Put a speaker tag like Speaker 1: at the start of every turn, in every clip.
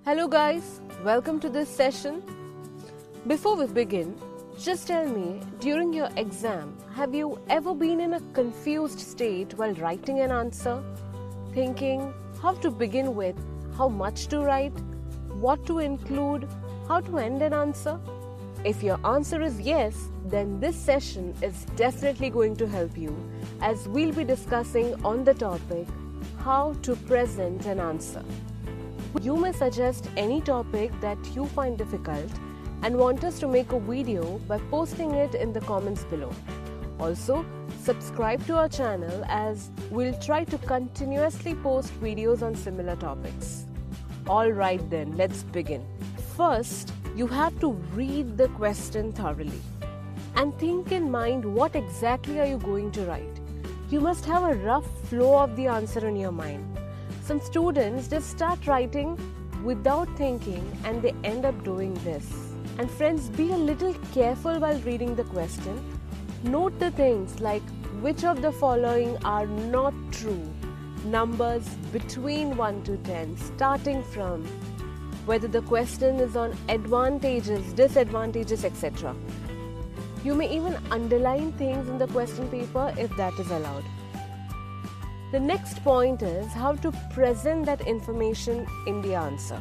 Speaker 1: Hello guys, welcome to this session. Before we begin, just tell me, during your exam, have you ever been in a confused state while writing an answer? Thinking how to begin with, how much to write, what to include, how to end an answer? If your answer is yes, then this session is definitely going to help you, as we'll be discussing on the topic how to present an answer. You may suggest any topic that you find difficult and want us to make a video by posting it in the comments below. Also, subscribe to our channel as we'll try to continuously post videos on similar topics. Alright then, let's begin. First, you have to read the question thoroughly and think in mind what exactly are you going to write. You must have a rough flow of the answer in your mind. Some students just start writing without thinking and they end up doing this. And friends, be a little careful while reading the question. Note the things like which of the following are not true, numbers between 1 to 10, starting from, whether the question is on advantages, disadvantages, etc. You may even underline things in the question paper if that is allowed. The next point is how to present that information in the answer.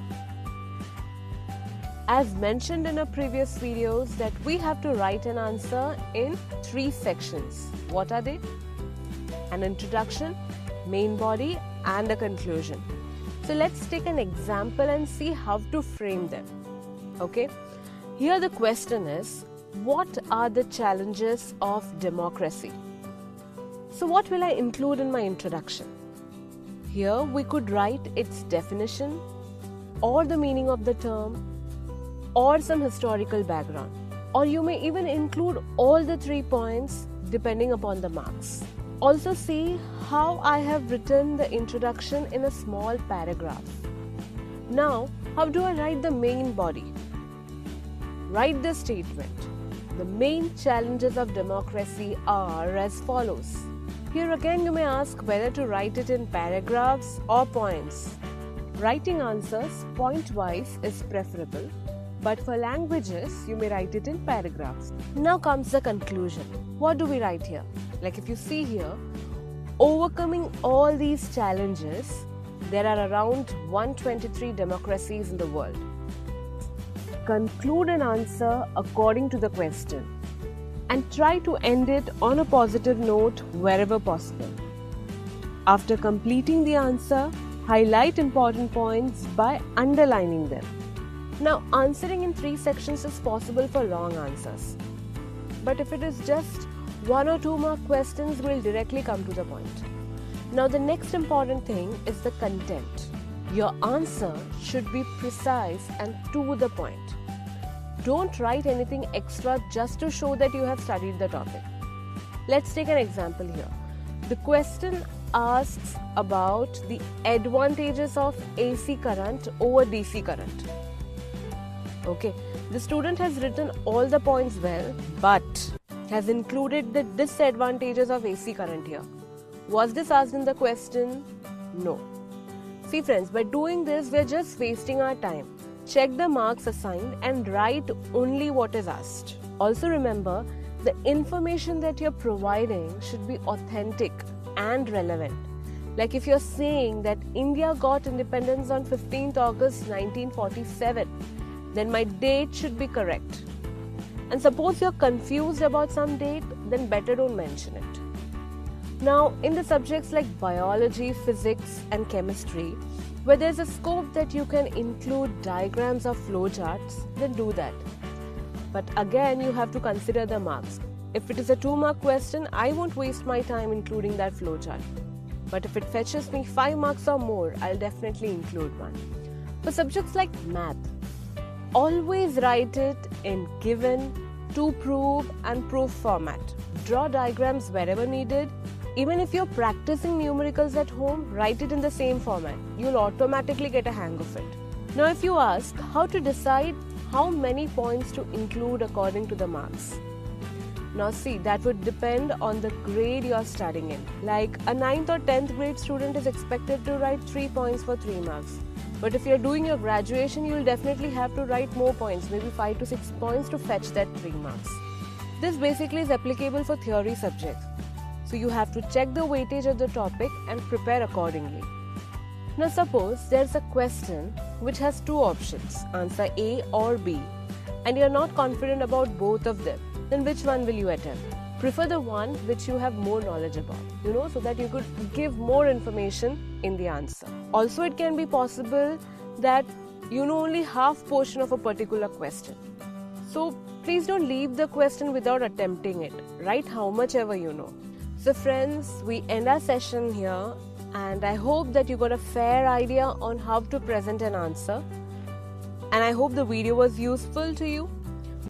Speaker 1: As mentioned in our previous videos that we have to write an answer in 3 sections. What are they? An introduction, main body and a conclusion. So let's take an example and see how to frame them. Okay? Here the question is, what are the challenges of democracy? So what will I include in my introduction? Here we could write its definition or the meaning of the term or some historical background. Or you may even include all the 3 points depending upon the marks. Also see how I have written the introduction in a small paragraph. Now, how do I write the main body? Write this statement. The main challenges of democracy are as follows. Here again you may ask whether to write it in paragraphs or points. Writing answers point-wise is preferable, but for languages you may write it in paragraphs. Now comes the conclusion. What do we write here? Like if you see here, overcoming all these challenges, there are around 123 democracies in the world. Conclude an answer according to the question and try to end it on a positive note wherever possible. After completing the answer, highlight important points by underlining them. Now, answering in 3 sections is possible for long answers. But if it is just 1 or 2 mark questions, we'll directly come to the point. Now, the next important thing is the content. Your answer should be precise and to the point. Don't write anything extra just to show that you have studied the topic. Let's take an example here. The question asks about the advantages of AC current over DC current. Okay, the student has written all the points well, but has included the disadvantages of AC current here. Was this asked in the question? No. See friends, by doing this, we're just wasting our time. Check the marks assigned and write only what is asked. Also remember, the information that you're providing should be authentic and relevant. Like if you're saying that India got independence on 15th August 1947, then my date should be correct. And suppose you're confused about some date, then better don't mention it. Now, in the subjects like biology, physics and chemistry, where there's a scope that you can include diagrams of flowcharts, then do that. But again, you have to consider the marks. If it is a 2-mark question, I won't waste my time including that flowchart. But if it fetches me 5 marks or more, I'll definitely include one. For subjects like math, always write it in given, to prove and proof format. Draw diagrams wherever needed. Even if you're practicing numericals at home, write it in the same format. You'll automatically get a hang of it. Now if you ask how to decide how many points to include according to the marks. Now see, that would depend on the grade you're studying in. Like a 9th or 10th grade student is expected to write 3 points for 3 marks. But if you're doing your graduation, you'll definitely have to write more points, maybe 5 to 6 points to fetch that 3 marks. This basically is applicable for theory subjects. So you have to check the weightage of the topic and prepare accordingly. Now suppose there's a question which has 2 options, answer A or B, and you're not confident about both of them, then which one will you attempt? Prefer the one which you have more knowledge about, so that you could give more information in the answer. Also, it can be possible that you know only half portion of a particular question. So please don't leave the question without attempting it. Write how much ever you know. So friends, we end our session here, and I hope that you got a fair idea on how to present an answer. And I hope the video was useful to you.